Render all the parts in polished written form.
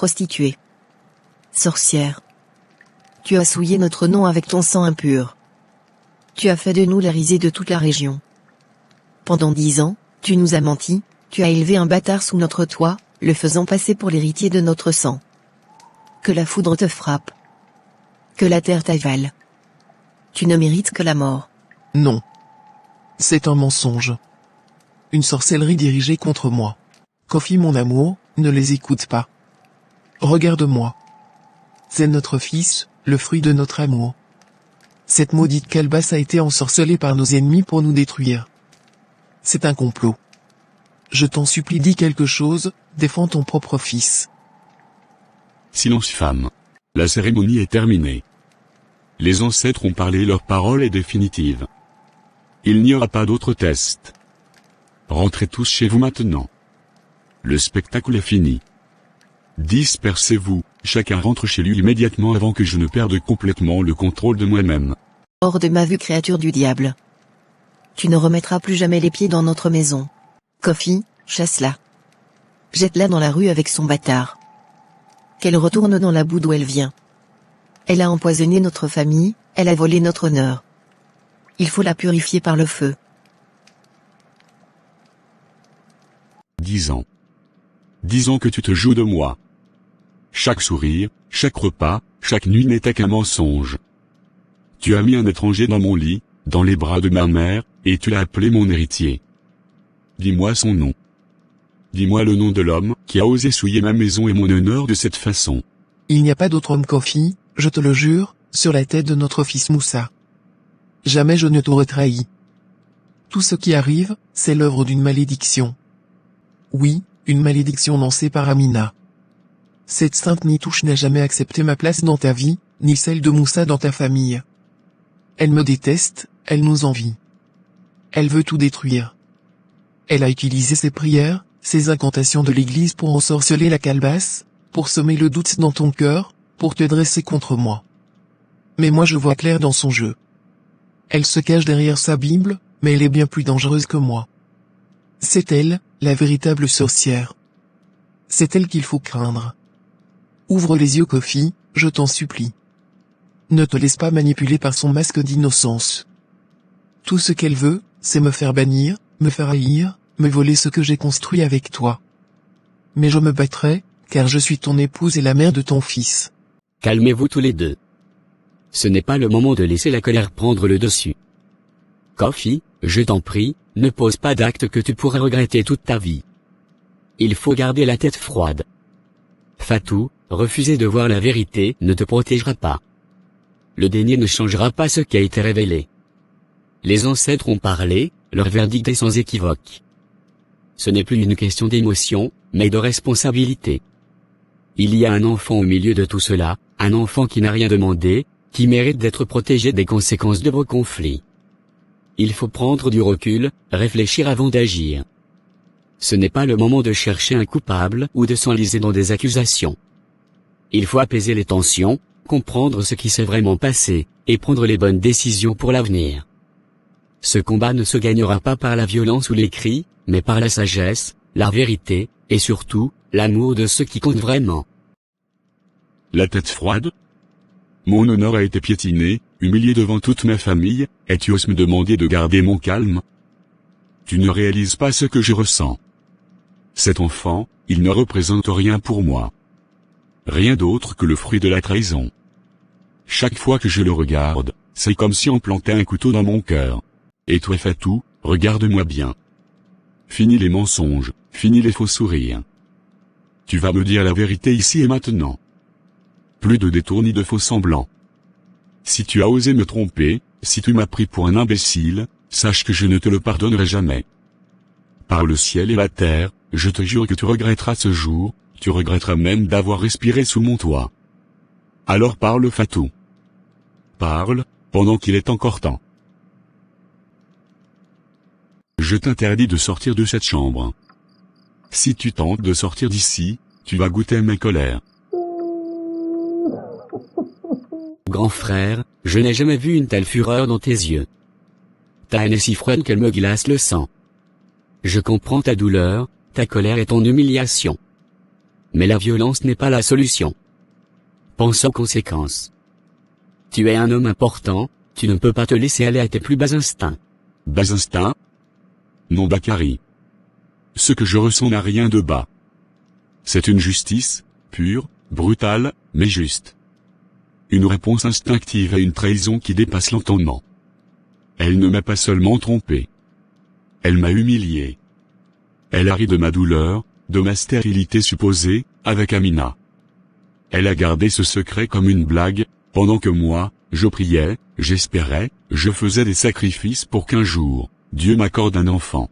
prostituée. Sorcière. Tu as souillé notre nom avec ton sang impur. Tu as fait de nous les risées de toute la région. Pendant 10 ans, tu nous as menti, tu as élevé un bâtard sous notre toit, le faisant passer pour l'héritier de notre sang. Que la foudre te frappe. Que la terre t'avale. Tu ne mérites que la mort. Non. C'est un mensonge. Une sorcellerie dirigée contre moi. Kofi mon amour, ne les écoute pas. Regarde-moi. C'est notre fils, le fruit de notre amour. Cette maudite calebasse a été ensorcelée par nos ennemis pour nous détruire. C'est un complot. Je t'en supplie, dis quelque chose, défends ton propre fils. Silence femme. La cérémonie est terminée. Les ancêtres ont parlé, leur parole est définitive. Il n'y aura pas d'autre test. Rentrez tous chez vous maintenant. Le spectacle est fini. Dispersez-vous, chacun rentre chez lui immédiatement avant que je ne perde complètement le contrôle de moi-même. Hors de ma vue, créature du diable. Tu ne remettras plus jamais les pieds dans notre maison. Kofi, chasse-la. Jette-la dans la rue avec son bâtard. Qu'elle retourne dans la boue d'où elle vient. Elle a empoisonné notre famille, elle a volé notre honneur. Il faut la purifier par le feu. 10 ans. 10 ans que tu te joues de moi. Chaque sourire, chaque repas, chaque nuit n'était qu'un mensonge. Tu as mis un étranger dans mon lit, dans les bras de ma mère, et tu l'as appelé mon héritier. Dis-moi son nom. Dis-moi le nom de l'homme qui a osé souiller ma maison et mon honneur de cette façon. Il n'y a pas d'autre homme Kofi, je te le jure, sur la tête de notre fils Moussa. Jamais je ne t'aurais trahi. Tout ce qui arrive, c'est l'œuvre d'une malédiction. Oui, une malédiction lancée par Amina. Cette sainte Nitouche n'a jamais accepté ma place dans ta vie, ni celle de Moussa dans ta famille. Elle me déteste, elle nous envie. Elle veut tout détruire. Elle a utilisé ses prières, ses incantations de l'église pour ensorceler la calebasse, pour semer le doute dans ton cœur, pour te dresser contre moi. Mais moi je vois clair dans son jeu. Elle se cache derrière sa Bible, mais elle est bien plus dangereuse que moi. C'est elle, la véritable sorcière. C'est elle qu'il faut craindre. Ouvre les yeux Kofi, je t'en supplie. Ne te laisse pas manipuler par son masque d'innocence. Tout ce qu'elle veut, c'est me faire bannir, me faire haïr, me voler ce que j'ai construit avec toi. Mais je me battrai, car je suis ton épouse et la mère de ton fils. Calmez-vous tous les deux. Ce n'est pas le moment de laisser la colère prendre le dessus. Kofi, je t'en prie, ne pose pas d'acte que tu pourrais regretter toute ta vie. Il faut garder la tête froide. Fatou, refuser de voir la vérité ne te protégera pas. Le déni ne changera pas ce qui a été révélé. Les ancêtres ont parlé, leur verdict est sans équivoque. Ce n'est plus une question d'émotion, mais de responsabilité. Il y a un enfant au milieu de tout cela, un enfant qui n'a rien demandé, qui mérite d'être protégé des conséquences de vos conflits. Il faut prendre du recul, réfléchir avant d'agir. Ce n'est pas le moment de chercher un coupable ou de s'enliser dans des accusations. Il faut apaiser les tensions, comprendre ce qui s'est vraiment passé, et prendre les bonnes décisions pour l'avenir. Ce combat ne se gagnera pas par la violence ou les cris, mais par la sagesse, la vérité, et surtout, l'amour de ceux qui comptent vraiment. La tête froide? Mon honneur a été piétiné, humilié devant toute ma famille, et tu oses me demander de garder mon calme? Tu ne réalises pas ce que je ressens. Cet enfant, il ne représente rien pour moi. Rien d'autre que le fruit de la trahison. Chaque fois que je le regarde, c'est comme si on plantait un couteau dans mon cœur. Et toi Fatou, regarde-moi bien. Fini les mensonges, fini les faux sourires. Tu vas me dire la vérité ici et maintenant. Plus de détours ni de faux semblants. Si tu as osé me tromper, si tu m'as pris pour un imbécile, sache que je ne te le pardonnerai jamais. Par le ciel et la terre, je te jure que tu regretteras ce jour, tu regretteras même d'avoir respiré sous mon toit. Alors parle Fatou. Parle, pendant qu'il est encore temps. Je t'interdis de sortir de cette chambre. Si tu tentes de sortir d'ici, tu vas goûter ma colère. Grand frère, je n'ai jamais vu une telle fureur dans tes yeux. Ta haine est si froide qu'elle me glace le sang. Je comprends ta douleur, ta colère et ton humiliation. Mais la violence n'est pas la solution. Pense aux conséquences. Tu es un homme important, tu ne peux pas te laisser aller à tes plus bas instincts. Bas instinct? Non, Bakary. Ce que je ressens n'a rien de bas. C'est une justice, pure, brutale, mais juste. Une réponse instinctive à une trahison qui dépasse l'entendement. Elle ne m'a pas seulement trompé. Elle m'a humilié. Elle a ri de ma douleur, de ma stérilité supposée, avec Amina. Elle a gardé ce secret comme une blague, pendant que moi, je priais, j'espérais, je faisais des sacrifices pour qu'un jour, Dieu m'accorde un enfant.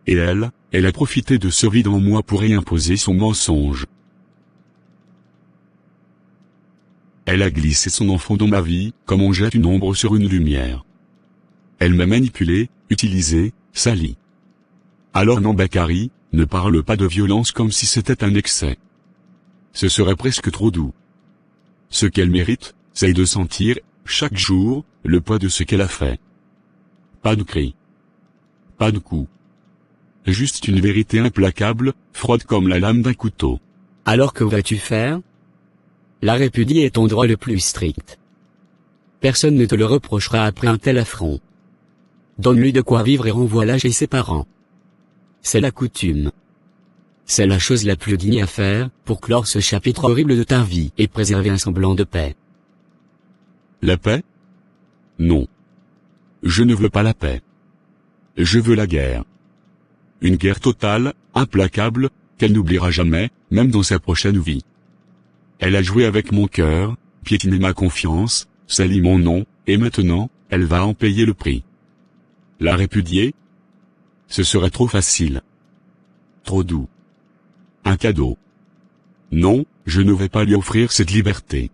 Et elle a profité de ce vide en moi pour y imposer son mensonge. Elle a glissé son enfant dans ma vie, comme on jette une ombre sur une lumière. Elle m'a manipulé, utilisé, sali. Alors non, Bakary, ne parle pas de violence comme si c'était un excès. Ce serait presque trop doux. Ce qu'elle mérite, c'est de sentir, chaque jour, le poids de ce qu'elle a fait. Pas de cris. Pas de coups. Juste une vérité implacable, froide comme la lame d'un couteau. Alors que vas-tu faire? La répudier est ton droit le plus strict. Personne ne te le reprochera après un tel affront. Donne-lui de quoi vivre et renvoie-la chez ses parents. C'est la coutume. C'est la chose la plus digne à faire, pour clore ce chapitre horrible de ta vie et préserver un semblant de paix. La paix? Non. Je ne veux pas la paix. Je veux la guerre. Une guerre totale, implacable, qu'elle n'oubliera jamais, même dans sa prochaine vie. Elle a joué avec mon cœur, piétiné ma confiance, sali mon nom, et maintenant, elle va en payer le prix. La répudier? Ce serait trop facile. Trop doux. Un cadeau. Non, je ne vais pas lui offrir cette liberté.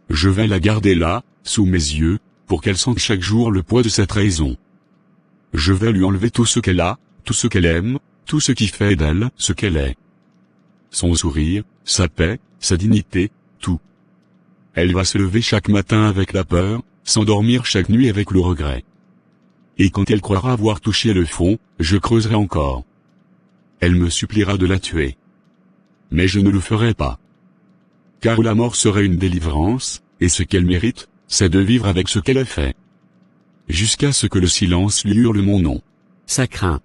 Je vais la garder là, sous mes yeux, pour qu'elle sente chaque jour le poids de sa trahison. Je vais lui enlever tout ce qu'elle a, tout ce qu'elle aime, tout ce qui fait d'elle ce qu'elle est. Son sourire, sa paix, sa dignité, tout. Elle va se lever chaque matin avec la peur, s'endormir chaque nuit avec le regret. Et quand elle croira avoir touché le fond, je creuserai encore. Elle me suppliera de la tuer. Mais je ne le ferai pas. Car la mort serait une délivrance, et ce qu'elle mérite, c'est de vivre avec ce qu'elle a fait. Jusqu'à ce que le silence lui hurle mon nom. Ça craint.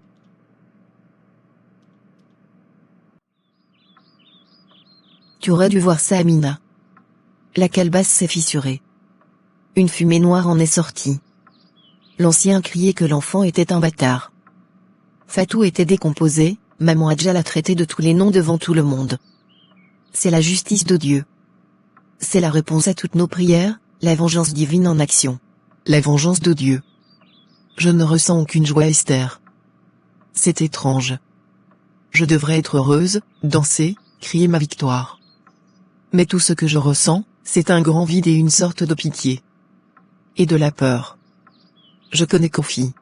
Tu aurais dû voir ça, Amina. La calebasse s'est fissurée. Une fumée noire en est sortie. L'ancien criait que l'enfant était un bâtard. Fatou était décomposé, maman Adja l'a traité de tous les noms devant tout le monde. C'est la justice de Dieu. C'est la réponse à toutes nos prières, la vengeance divine en action. La vengeance de Dieu. Je ne ressens aucune joie, Esther. C'est étrange. Je devrais être heureuse, danser, crier ma victoire. Mais tout ce que je ressens, c'est un grand vide et une sorte de pitié. Et de la peur. Je connais Kofi.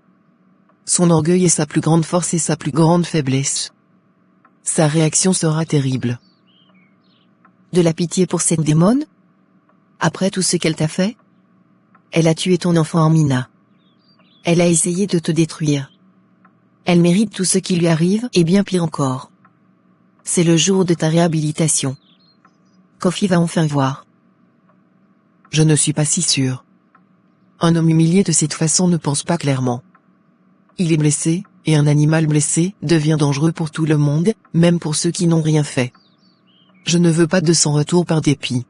Son orgueil est sa plus grande force et sa plus grande faiblesse. Sa réaction sera terrible. De la pitié pour cette démone? Après tout ce qu'elle t'a fait? Elle a tué ton enfant Amina. Elle a essayé de te détruire. Elle mérite tout ce qui lui arrive et bien pire encore. C'est le jour de ta réhabilitation. Kofi va enfin voir. Je ne suis pas si sûr. Un homme humilié de cette façon ne pense pas clairement. Il est blessé, et un animal blessé devient dangereux pour tout le monde, même pour ceux qui n'ont rien fait. Je ne veux pas de son retour par dépit.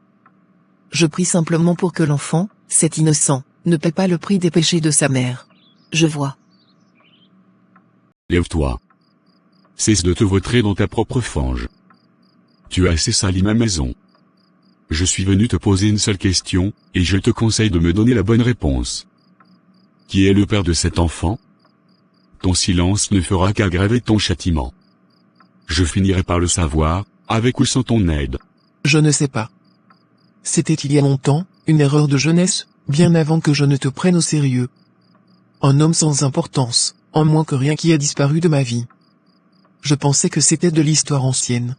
Je prie simplement pour que l'enfant, cet innocent, ne paie pas le prix des péchés de sa mère. Je vois. Lève-toi. Cesse de te vautrer dans ta propre fange. Tu as assez sali ma maison. Je suis venu te poser une seule question, et je te conseille de me donner la bonne réponse. Qui est le père de cet enfant? Ton silence ne fera qu'aggraver ton châtiment. Je finirai par le savoir, avec ou sans ton aide. Je ne sais pas. C'était il y a longtemps, une erreur de jeunesse, bien avant que je ne te prenne au sérieux. Un homme sans importance, en moins que rien qui a disparu de ma vie. Je pensais que c'était de l'histoire ancienne.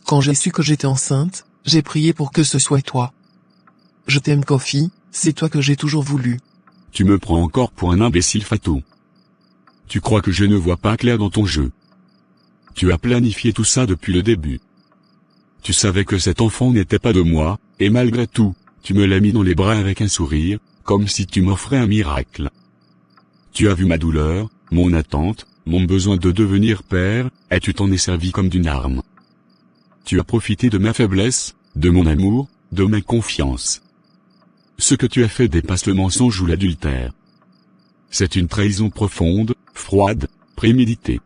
Quand j'ai su que j'étais enceinte, j'ai prié pour que ce soit toi. Je t'aime, Kofi, c'est toi que j'ai toujours voulu. Tu me prends encore pour un imbécile, Fatou. Tu crois que je ne vois pas clair dans ton jeu. Tu as planifié tout ça depuis le début. Tu savais que cet enfant n'était pas de moi, et malgré tout, tu me l'as mis dans les bras avec un sourire, comme si tu m'offrais un miracle. Tu as vu ma douleur, mon attente, mon besoin de devenir père, et tu t'en es servi comme d'une arme. Tu as profité de ma faiblesse, de mon amour, de ma confiance. Ce que tu as fait dépasse le mensonge ou l'adultère. C'est une trahison profonde, froide, préméditée.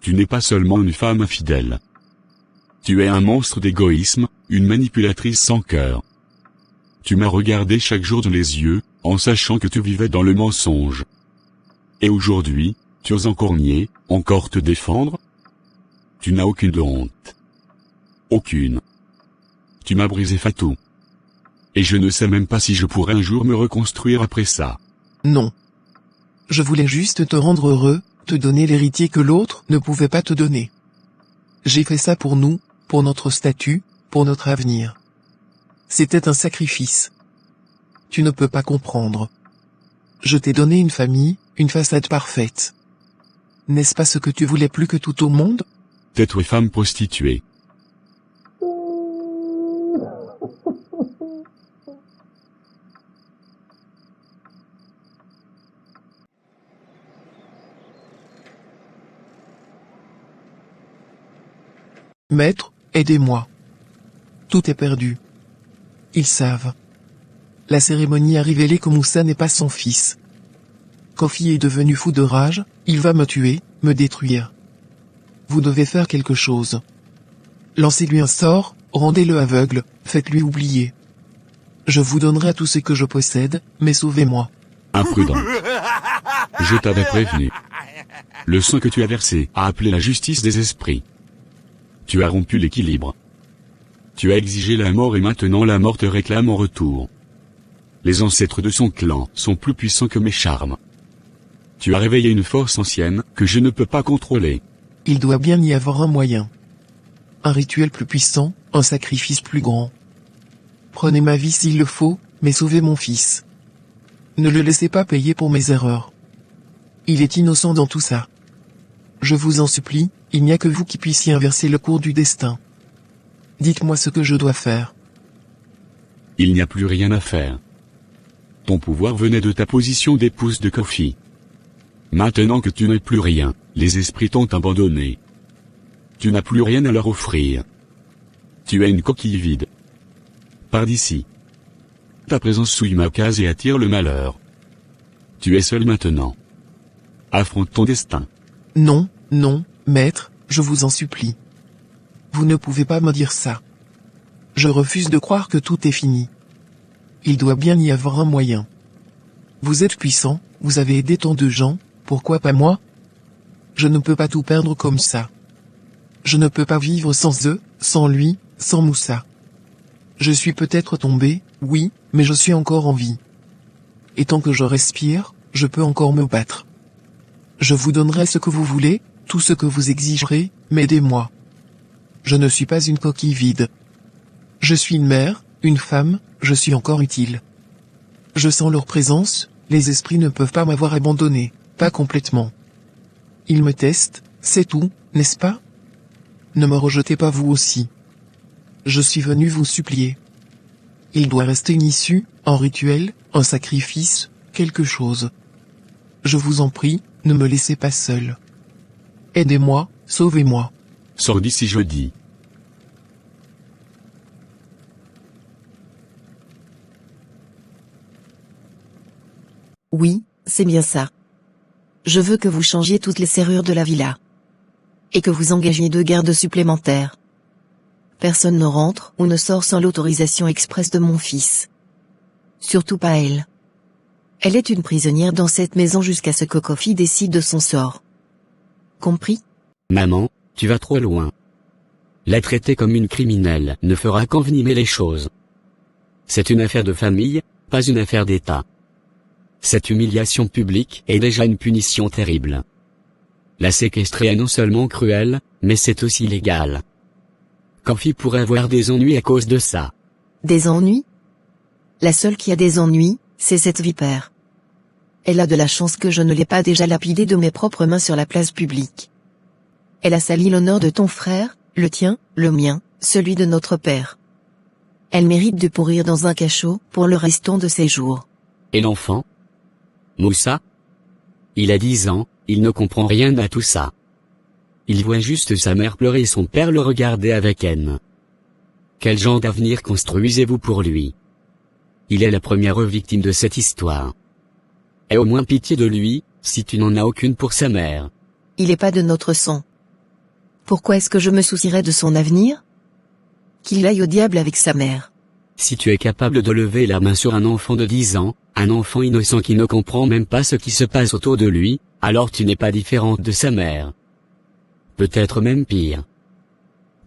Tu n'es pas seulement une femme infidèle. Tu es un monstre d'égoïsme, une manipulatrice sans cœur. Tu m'as regardé chaque jour dans les yeux, en sachant que tu vivais dans le mensonge. Et aujourd'hui, tu oses encore nier, encore te défendre? Tu n'as aucune honte. Aucune. Tu m'as brisé Fatou. Et je ne sais même pas si je pourrai un jour me reconstruire après ça. Non. Je voulais juste te rendre heureux, te donner l'héritier que l'autre ne pouvait pas te donner. J'ai fait ça pour nous, pour notre statut, pour notre avenir. C'était un sacrifice. Tu ne peux pas comprendre. Je t'ai donné une famille, une façade parfaite. N'est-ce pas ce que tu voulais plus que tout au monde? Tais-toi, femme prostituée. Maître, aidez-moi. Tout est perdu. Ils savent. La cérémonie a révélé que Moussa n'est pas son fils. Kofi est devenu fou de rage, il va me tuer, me détruire. Vous devez faire quelque chose. Lancez-lui un sort, rendez-le aveugle, faites-lui oublier. Je vous donnerai tout ce que je possède, mais sauvez-moi. Imprudent. Je t'avais prévenu. Le sang que tu as versé a appelé la justice des esprits. Tu as rompu l'équilibre. Tu as exigé la mort et maintenant la mort te réclame en retour. Les ancêtres de son clan sont plus puissants que mes charmes. Tu as réveillé une force ancienne que je ne peux pas contrôler. Il doit bien y avoir un moyen. Un rituel plus puissant, un sacrifice plus grand. Prenez ma vie s'il le faut, mais sauvez mon fils. Ne le laissez pas payer pour mes erreurs. Il est innocent dans tout ça. Je vous en supplie, il n'y a que vous qui puissiez inverser le cours du destin. Dites-moi ce que je dois faire. Il n'y a plus rien à faire. Ton pouvoir venait de ta position d'épouse de Kofi. Maintenant que tu n'es plus rien, les esprits t'ont abandonné. Tu n'as plus rien à leur offrir. Tu es une coquille vide. Pars d'ici. Ta présence souille ma case et attire le malheur. Tu es seul maintenant. Affronte ton destin. Non, non, maître, je vous en supplie. Vous ne pouvez pas me dire ça. Je refuse de croire que tout est fini. Il doit bien y avoir un moyen. Vous êtes puissant, vous avez aidé tant de gens, pourquoi pas moi? Je ne peux pas tout perdre comme ça. Je ne peux pas vivre sans eux, sans lui, sans Moussa. Je suis peut-être tombé, oui, mais je suis encore en vie. Et tant que je respire, je peux encore me battre. Je vous donnerai ce que vous voulez, tout ce que vous exigerez, mais aidez-moi. Je ne suis pas une coquille vide. Je suis une mère, une femme, je suis encore utile. Je sens leur présence, les esprits ne peuvent pas m'avoir abandonné, pas complètement. Ils me testent, c'est tout, n'est-ce pas? Ne me rejetez pas vous aussi. Je suis venu vous supplier. Il doit rester une issue, un rituel, un sacrifice, quelque chose. Je vous en prie, ne me laissez pas seul. Aidez-moi, sauvez-moi. Sors d'ici jeudi. Oui, c'est bien ça. Je veux que vous changiez toutes les serrures de la villa. Et que vous engagiez 2 gardes supplémentaires. Personne ne rentre ou ne sort sans l'autorisation expresse de mon fils. Surtout pas elle. Elle est une prisonnière dans cette maison jusqu'à ce que Kofi décide de son sort. Compris? Maman, tu vas trop loin. La traiter comme une criminelle ne fera qu'envenimer les choses. C'est une affaire de famille, pas une affaire d'État. Cette humiliation publique est déjà une punition terrible. La séquestrer est non seulement cruel, mais c'est aussi illégal. Kofi pourrait avoir des ennuis à cause de ça. Des ennuis? La seule qui a des ennuis, c'est cette vipère. Elle a de la chance que je ne l'ai pas déjà lapidée de mes propres mains sur la place publique. Elle a sali l'honneur de ton frère, le tien, le mien, celui de notre père. Elle mérite de pourrir dans un cachot pour le restant de ses jours. Et l'enfant? Moussa? Il a 10 ans, il ne comprend rien à tout ça. Il voit juste sa mère pleurer et son père le regarder avec haine. Quel genre d'avenir construisez-vous pour lui? Il est la première victime de cette histoire. Aie au moins pitié de lui, si tu n'en as aucune pour sa mère. Il n'est pas de notre sang. Pourquoi est-ce que je me soucierais de son avenir? Qu'il aille au diable avec sa mère. Si tu es capable de lever la main sur un enfant de 10 ans, un enfant innocent qui ne comprend même pas ce qui se passe autour de lui, alors tu n'es pas différente de sa mère. Peut-être même pire.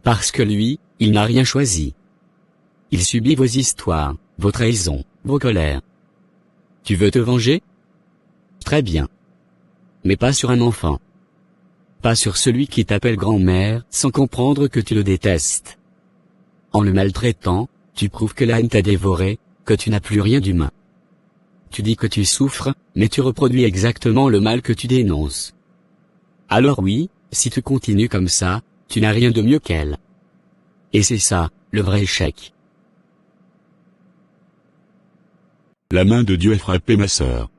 Parce que lui, il n'a rien choisi. Il subit vos histoires, vos trahisons, vos colères. Tu veux te venger? Très bien. Mais pas sur un enfant. Pas sur celui qui t'appelle grand-mère, sans comprendre que tu le détestes. En le maltraitant, tu prouves que la haine t'a dévoré, que tu n'as plus rien d'humain. Tu dis que tu souffres, mais tu reproduis exactement le mal que tu dénonces. Alors oui, si tu continues comme ça, tu n'as rien de mieux qu'elle. Et c'est ça, le vrai échec. La main de Dieu a frappé ma sœur.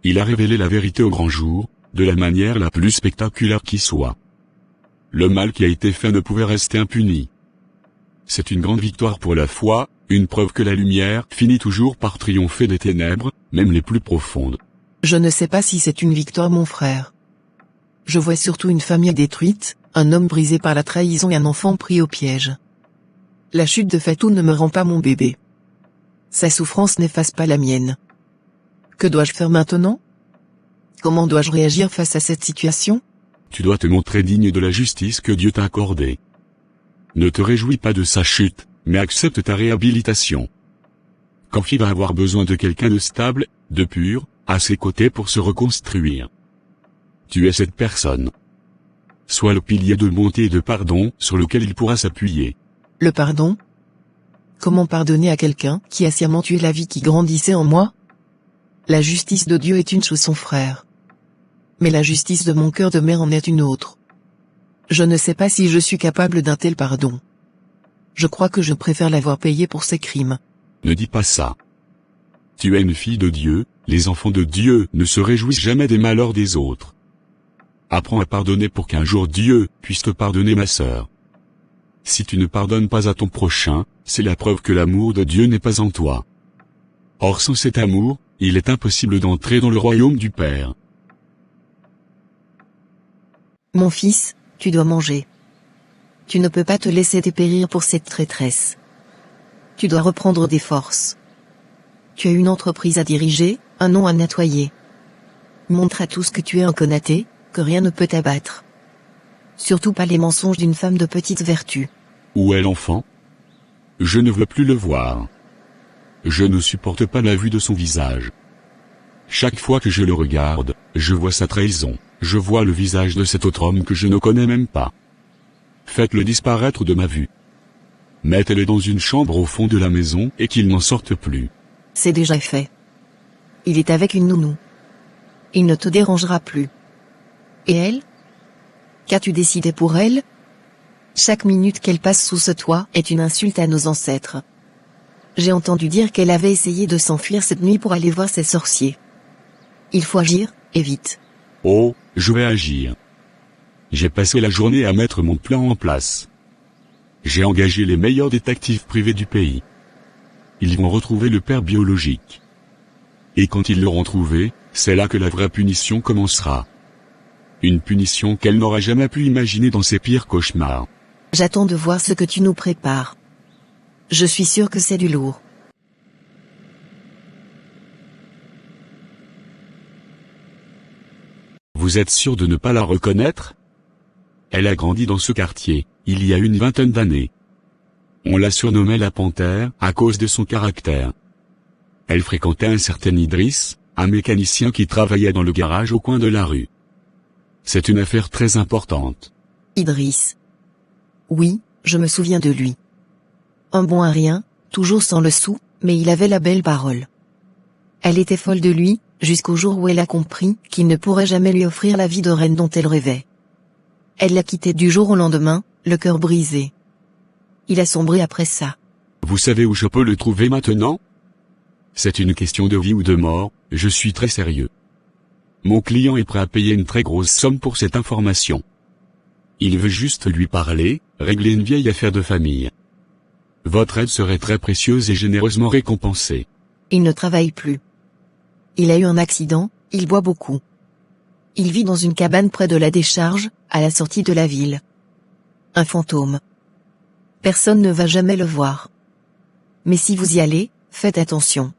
Il a révélé la vérité au grand jour, de la manière la plus spectaculaire qui soit. Le mal qui a été fait ne pouvait rester impuni. C'est une grande victoire pour la foi, une preuve que la lumière finit toujours par triompher des ténèbres, même les plus profondes. Je ne sais pas si c'est une victoire, mon frère. Je vois surtout une famille détruite, un homme brisé par la trahison et un enfant pris au piège. La chute de Fatou ne me rend pas mon bébé. Sa souffrance n'efface pas la mienne. Que dois-je faire maintenant? Comment dois-je réagir face à cette situation? Tu dois te montrer digne de la justice que Dieu t'a accordée. Ne te réjouis pas de sa chute, mais accepte ta réhabilitation. Kofi va avoir besoin de quelqu'un de stable, de pur, à ses côtés pour se reconstruire. Tu es cette personne. Sois le pilier de bonté et de pardon sur lequel il pourra s'appuyer. Le pardon? Comment pardonner à quelqu'un qui a sciemment tué la vie qui grandissait en moi? La justice de Dieu est une chose, son frère. Mais la justice de mon cœur de mère en est une autre. Je ne sais pas si je suis capable d'un tel pardon. Je crois que je préfère l'avoir payé pour ses crimes. Ne dis pas ça. Tu es une fille de Dieu, les enfants de Dieu ne se réjouissent jamais des malheurs des autres. Apprends à pardonner pour qu'un jour Dieu puisse te pardonner, ma sœur. Si tu ne pardonnes pas à ton prochain, c'est la preuve que l'amour de Dieu n'est pas en toi. Or sans cet amour, il est impossible d'entrer dans le royaume du Père. Mon fils, tu dois manger. Tu ne peux pas te laisser dépérir pour cette traîtresse. Tu dois reprendre des forces. Tu as une entreprise à diriger, un nom à nettoyer. Montre à tous que tu es un Konaté, que rien ne peut t'abattre. Surtout pas les mensonges d'une femme de petite vertu. Où est l'enfant? Je ne veux plus le voir. Je ne supporte pas la vue de son visage. Chaque fois que je le regarde, je vois sa trahison, je vois le visage de cet autre homme que je ne connais même pas. Faites-le disparaître de ma vue. Mettez-le dans une chambre au fond de la maison et qu'il n'en sorte plus. C'est déjà fait. Il est avec une nounou. Il ne te dérangera plus. Et elle? Qu'as-tu décidé pour elle? Chaque minute qu'elle passe sous ce toit est une insulte à nos ancêtres. J'ai entendu dire qu'elle avait essayé de s'enfuir cette nuit pour aller voir ses sorciers. Il faut agir, et vite. Oh, je vais agir. J'ai passé la journée à mettre mon plan en place. J'ai engagé les meilleurs détectives privés du pays. Ils vont retrouver le père biologique. Et quand ils l'auront trouvé, c'est là que la vraie punition commencera. Une punition qu'elle n'aura jamais pu imaginer dans ses pires cauchemars. J'attends de voir ce que tu nous prépares. Je suis sûr que c'est du lourd. Vous êtes sûr de ne pas la reconnaître? Elle a grandi dans ce quartier, il y a une vingtaine d'années. On la surnommait la panthère à cause de son caractère. Elle fréquentait un certain Idriss, un mécanicien qui travaillait dans le garage au coin de la rue. C'est une affaire très importante. Idriss. Oui, je me souviens de lui. Un bon à rien, toujours sans le sou, mais il avait la belle parole. Elle était folle de lui, jusqu'au jour où elle a compris qu'il ne pourrait jamais lui offrir la vie de reine dont elle rêvait. Elle l'a quitté du jour au lendemain, le cœur brisé. Il a sombré après ça. Vous savez où je peux le trouver maintenant? C'est une question de vie ou de mort, je suis très sérieux. Mon client est prêt à payer une très grosse somme pour cette information. Il veut juste lui parler, régler une vieille affaire de famille. Votre aide serait très précieuse et généreusement récompensée. Il ne travaille plus. Il a eu un accident, il boit beaucoup. Il vit dans une cabane près de la décharge, à la sortie de la ville. Un fantôme. Personne ne va jamais le voir. Mais si vous y allez, faites attention.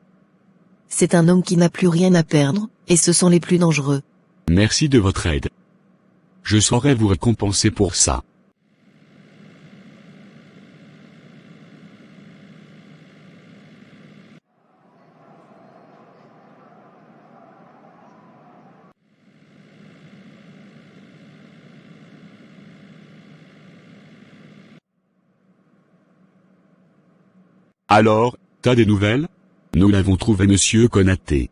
C'est un homme qui n'a plus rien à perdre, et ce sont les plus dangereux. Merci de votre aide. Je saurai vous récompenser pour ça. Alors, t'as des nouvelles? Nous l'avons trouvé monsieur Konaté.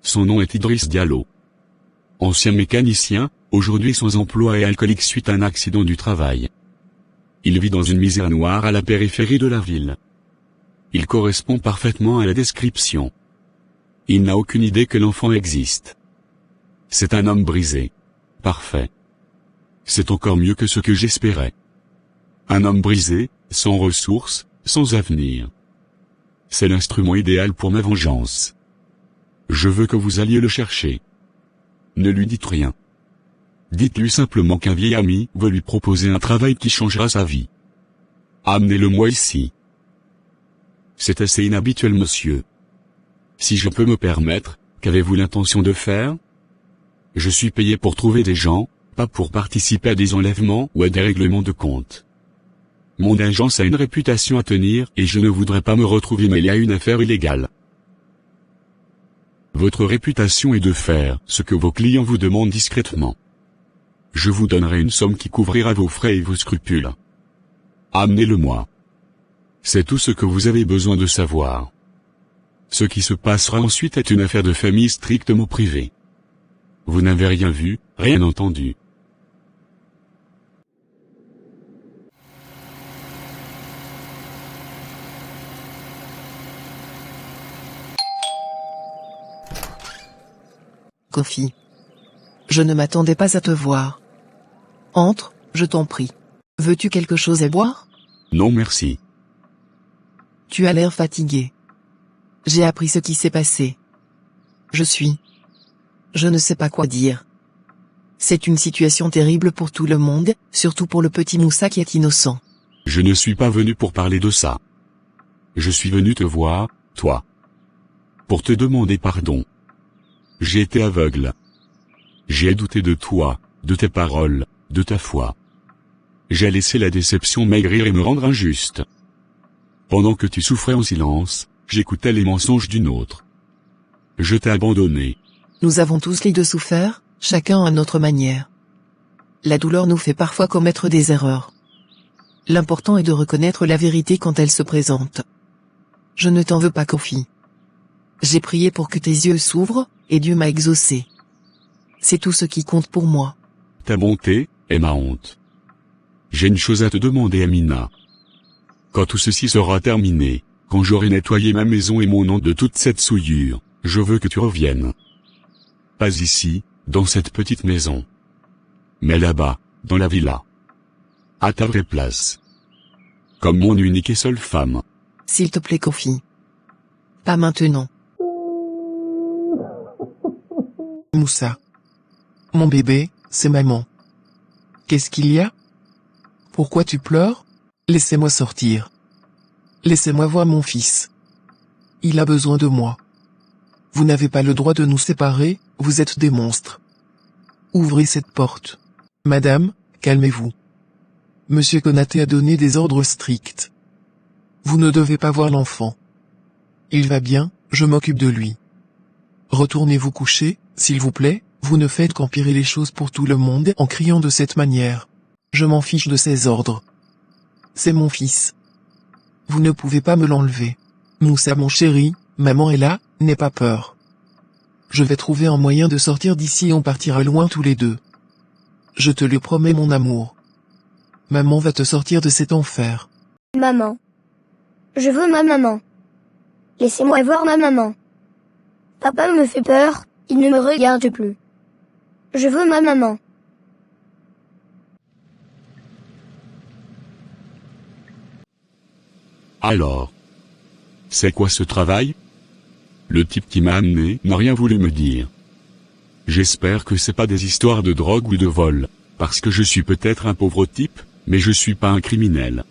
Son nom est Idriss Diallo. Ancien mécanicien, aujourd'hui sans emploi et alcoolique suite à un accident du travail. Il vit dans une misère noire à la périphérie de la ville. Il correspond parfaitement à la description. Il n'a aucune idée que l'enfant existe. C'est un homme brisé. Parfait. C'est encore mieux que ce que j'espérais. Un homme brisé, sans ressources, sans avenir. C'est l'instrument idéal pour ma vengeance. Je veux que vous alliez le chercher. Ne lui dites rien. Dites-lui simplement qu'un vieil ami veut lui proposer un travail qui changera sa vie. Amenez-le-moi ici. C'est assez inhabituel, monsieur. Si je peux me permettre, qu'avez-vous l'intention de faire? Je suis payé pour trouver des gens, pas pour participer à des enlèvements ou à des règlements de compte. Mon agence a une réputation à tenir et je ne voudrais pas me retrouver mêlé à une affaire illégale. Votre réputation est de faire ce que vos clients vous demandent discrètement. Je vous donnerai une somme qui couvrira vos frais et vos scrupules. Amenez-le-moi. C'est tout ce que vous avez besoin de savoir. Ce qui se passera ensuite est une affaire de famille strictement privée. Vous n'avez rien vu, rien entendu. Kofi. Je ne m'attendais pas à te voir. Entre, je t'en prie. Veux-tu quelque chose à boire? Non merci. Tu as l'air fatigué. J'ai appris ce qui s'est passé. Je ne sais pas quoi dire. C'est une situation terrible pour tout le monde, surtout pour le petit Moussa qui est innocent. Je ne suis pas venu pour parler de ça. Je suis venu te voir, toi. Pour te demander pardon. J'ai été aveugle. J'ai douté de toi, de tes paroles, de ta foi. J'ai laissé la déception maigrir et me rendre injuste. Pendant que tu souffrais en silence, j'écoutais les mensonges d'une autre. Je t'ai abandonné. Nous avons tous les deux souffert, chacun à notre manière. La douleur nous fait parfois commettre des erreurs. L'important est de reconnaître la vérité quand elle se présente. Je ne t'en veux pas, Kofi. J'ai prié pour que tes yeux s'ouvrent, et Dieu m'a exaucé. C'est tout ce qui compte pour moi. Ta bonté est ma honte. J'ai une chose à te demander, Amina. Quand tout ceci sera terminé, quand j'aurai nettoyé ma maison et mon nom de toute cette souillure, je veux que tu reviennes. Pas ici, dans cette petite maison. Mais là-bas, dans la villa. À ta vraie place. Comme mon unique et seule femme. S'il te plaît, Kofi. Pas maintenant. Moussa. Mon bébé, c'est maman. Qu'est-ce qu'il y a? Pourquoi tu pleures? Laissez-moi sortir. Laissez-moi voir mon fils. Il a besoin de moi. Vous n'avez pas le droit de nous séparer, vous êtes des monstres. Ouvrez cette porte. Madame, calmez-vous. Monsieur Konaté a donné des ordres stricts. Vous ne devez pas voir l'enfant. Il va bien, je m'occupe de lui. Retournez vous coucher, s'il vous plaît, vous ne faites qu'empirer les choses pour tout le monde en criant de cette manière. Je m'en fiche de ces ordres. C'est mon fils. Vous ne pouvez pas me l'enlever. Moussa mon chéri, maman est là, n'aie pas peur. Je vais trouver un moyen de sortir d'ici et on partira loin tous les deux. Je te le promets mon amour. Maman va te sortir de cet enfer. Maman. Je veux ma maman. Laissez-moi voir ma maman. Papa me fait peur, il ne me regarde plus. Je veux ma maman. Alors, c'est quoi ce travail? Le type qui m'a amené n'a rien voulu me dire. J'espère que c'est pas des histoires de drogue ou de vol, parce que je suis peut-être un pauvre type, mais je suis pas un criminel.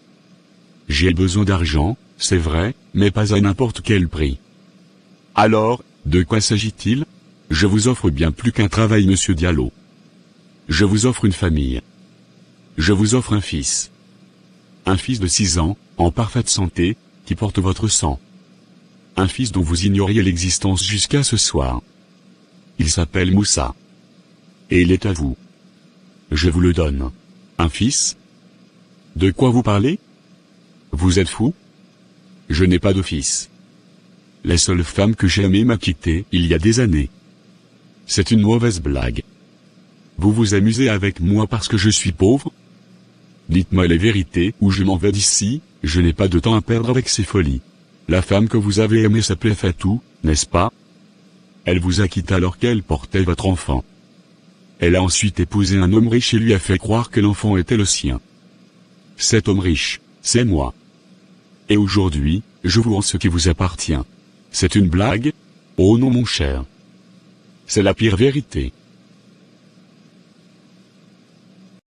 J'ai besoin d'argent, c'est vrai, mais pas à n'importe quel prix. Alors, de quoi s'agit-il? Je vous offre bien plus qu'un travail, monsieur Diallo. Je vous offre une famille. Je vous offre un fils. Un fils de 6 ans, en parfaite santé, qui porte votre sang. Un fils dont vous ignoriez l'existence jusqu'à ce soir. Il s'appelle Moussa. Et il est à vous. Je vous le donne. Un fils? De quoi vous parlez? Vous êtes fou? Je n'ai pas de fils. La seule femme que j'ai aimée m'a quitté il y a des années. C'est une mauvaise blague. Vous vous amusez avec moi parce que je suis pauvre? Dites-moi la vérité ou je m'en vais d'ici, je n'ai pas de temps à perdre avec ces folies. La femme que vous avez aimée s'appelait Fatou, n'est-ce pas? Elle vous a quitté alors qu'elle portait votre enfant. Elle a ensuite épousé un homme riche et lui a fait croire que l'enfant était le sien. Cet homme riche, c'est moi. Et aujourd'hui, je vous rends ce qui vous appartient. C'est une blague? Oh non mon cher. C'est la pire vérité.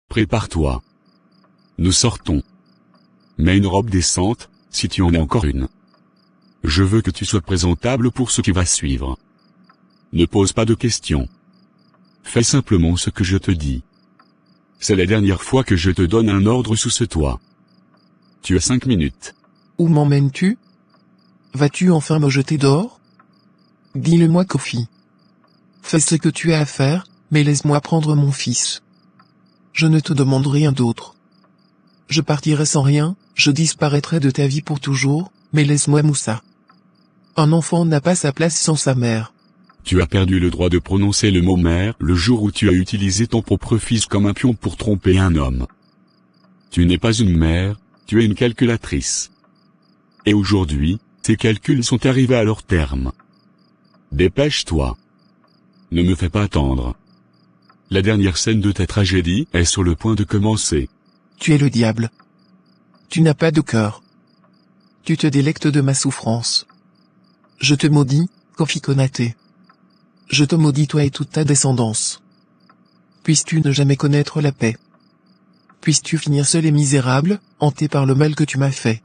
Prépare-toi. Nous sortons. Mets une robe décente, si tu en as encore une. Je veux que tu sois présentable pour ce qui va suivre. Ne pose pas de questions. Fais simplement ce que je te dis. C'est la dernière fois que je te donne un ordre sous ce toit. Tu as 5 minutes. Où m'emmènes-tu? Vas-tu enfin me jeter dehors? Dis-le-moi, Kofi. Fais ce que tu as à faire, mais laisse-moi prendre mon fils. Je ne te demande rien d'autre. Je partirai sans rien, je disparaîtrai de ta vie pour toujours, mais laisse-moi Moussa. Un enfant n'a pas sa place sans sa mère. Tu as perdu le droit de prononcer le mot mère le jour où tu as utilisé ton propre fils comme un pion pour tromper un homme. Tu n'es pas une mère, tu es une calculatrice. Et aujourd'hui, tes calculs sont arrivés à leur terme. Dépêche-toi. Ne me fais pas attendre. La dernière scène de ta tragédie est sur le point de commencer. Tu es le diable. Tu n'as pas de cœur. Tu te délectes de ma souffrance. Je te maudis, Kofi Konaté. Je te maudis toi et toute ta descendance. Puisses-tu ne jamais connaître la paix. Puisses-tu finir seul et misérable, hanté par le mal que tu m'as fait.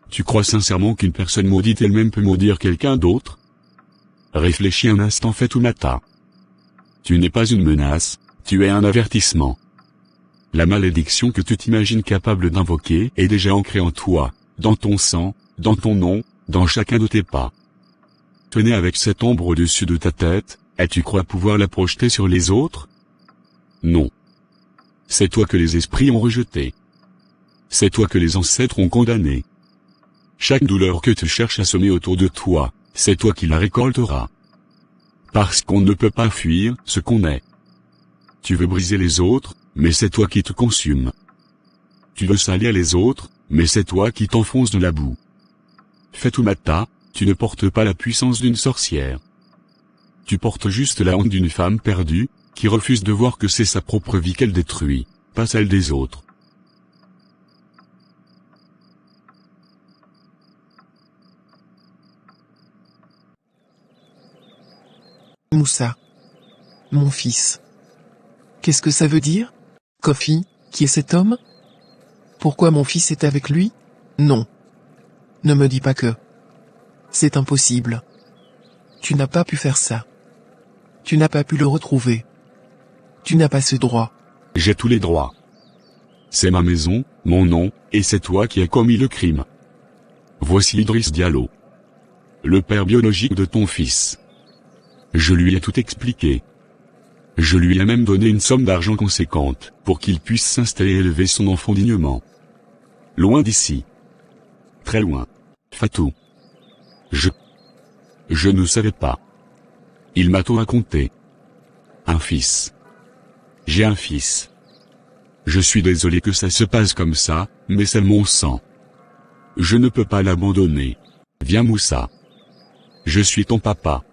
Tu crois sincèrement qu'une personne maudite elle-même peut maudire quelqu'un d'autre? Réfléchis un instant, Fatoumata. Tu n'es pas une menace, tu es un avertissement. La malédiction que tu t'imagines capable d'invoquer est déjà ancrée en toi, dans ton sang, dans ton nom, dans chacun de tes pas. Tu es né avec cette ombre au-dessus de ta tête, et tu crois pouvoir la projeter sur les autres? Non. C'est toi que les esprits ont rejeté. C'est toi que les ancêtres ont condamné. Chaque douleur que tu cherches à semer autour de toi, c'est toi qui la récolteras. Parce qu'on ne peut pas fuir ce qu'on est. Tu veux briser les autres, mais c'est toi qui te consumes. Tu veux salir les autres, mais c'est toi qui t'enfonces dans la boue. Fatoumata, tu ne portes pas la puissance d'une sorcière. Tu portes juste la honte d'une femme perdue, qui refuse de voir que c'est sa propre vie qu'elle détruit, pas celle des autres. Moussa. Mon fils. Qu'est-ce que ça veut dire? Kofi, qui est cet homme? Pourquoi mon fils est avec lui? Non. Ne me dis pas que. C'est impossible. Tu n'as pas pu faire ça. Tu n'as pas pu le retrouver. Tu n'as pas ce droit. J'ai tous les droits. C'est ma maison, mon nom, et c'est toi qui as commis le crime. Voici Idriss Diallo. Le père biologique de ton fils. Je lui ai tout expliqué. Je lui ai même donné une somme d'argent conséquente, pour qu'il puisse s'installer et élever son enfant dignement. Loin d'ici. Très loin. Fatou. Je ne savais pas. Il m'a tout raconté. Un fils. J'ai un fils. Je suis désolé que ça se passe comme ça, mais c'est mon sang. Je ne peux pas l'abandonner. Viens Moussa. Je suis ton papa.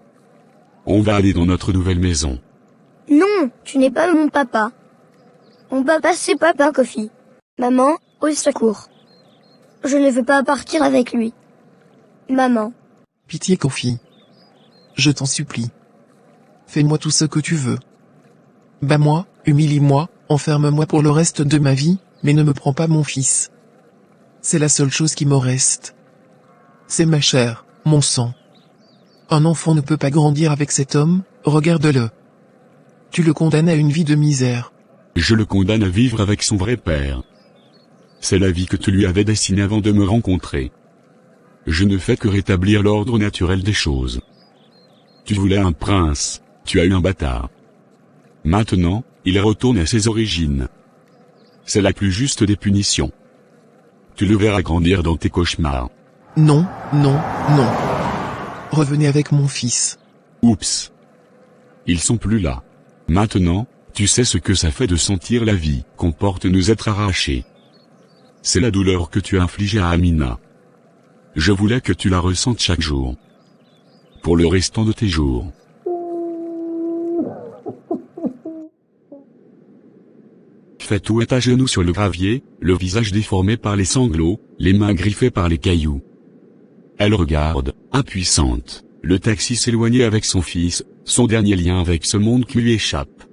On va aller dans notre nouvelle maison. Non, tu n'es pas mon papa. Mon papa c'est papa Kofi. Maman, au secours. Je ne veux pas partir avec lui. Maman. Pitié Kofi. Je t'en supplie. Fais-moi tout ce que tu veux. Bats-moi, humilie-moi, enferme-moi pour le reste de ma vie, mais ne me prends pas mon fils. C'est la seule chose qui me reste. C'est ma chair, mon sang. Un enfant ne peut pas grandir avec cet homme, regarde-le. Tu le condamnes à une vie de misère. Je le condamne à vivre avec son vrai père. C'est la vie que tu lui avais destinée avant de me rencontrer. Je ne fais que rétablir l'ordre naturel des choses. Tu voulais un prince, tu as eu un bâtard. Maintenant, il retourne à ses origines. C'est la plus juste des punitions. Tu le verras grandir dans tes cauchemars. Non, non, non. Revenez avec mon fils. Oups. Ils sont plus là. Maintenant, tu sais ce que ça fait de sentir la vie qu'on porte nous être arrachés. C'est la douleur que tu as infligée à Amina. Je voulais que tu la ressentes chaque jour. Pour le restant de tes jours. Fatou est à genoux sur le gravier, le visage déformé par les sanglots, les mains griffées par les cailloux. Elle regarde, impuissante, le taxi s'éloigner avec son fils, son dernier lien avec ce monde qui lui échappe.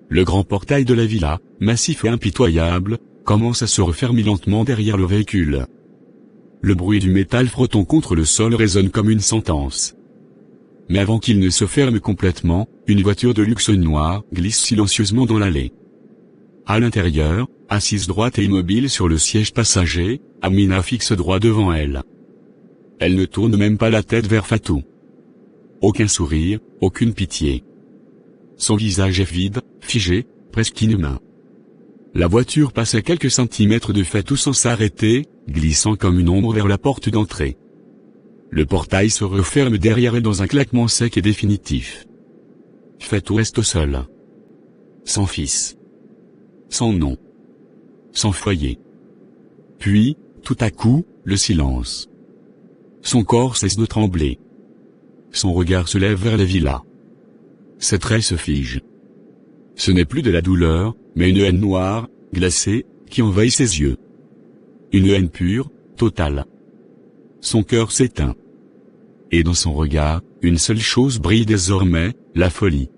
Le grand portail de la villa, massif et impitoyable, commence à se refermer lentement derrière le véhicule. Le bruit du métal frottant contre le sol résonne comme une sentence. Mais avant qu'il ne se ferme complètement, une voiture de luxe noire glisse silencieusement dans l'allée. À l'intérieur, assise droite et immobile sur le siège passager, Amina fixe droit devant elle. Elle ne tourne même pas la tête vers Fatou. Aucun sourire, aucune pitié. Son visage est vide, figé, presque inhumain. La voiture passe à quelques centimètres de Fatou sans s'arrêter, glissant comme une ombre vers la porte d'entrée. Le portail se referme derrière elle dans un claquement sec et définitif. Fatou reste seule. Sans fils. Sans nom. Sans foyer. Puis, tout à coup, le silence. Son corps cesse de trembler. Son regard se lève vers la villa. Ses traits se figent. Ce n'est plus de la douleur, mais une haine noire, glacée, qui envahit ses yeux. Une haine pure, totale. Son cœur s'éteint. Et dans son regard, une seule chose brille désormais, la folie.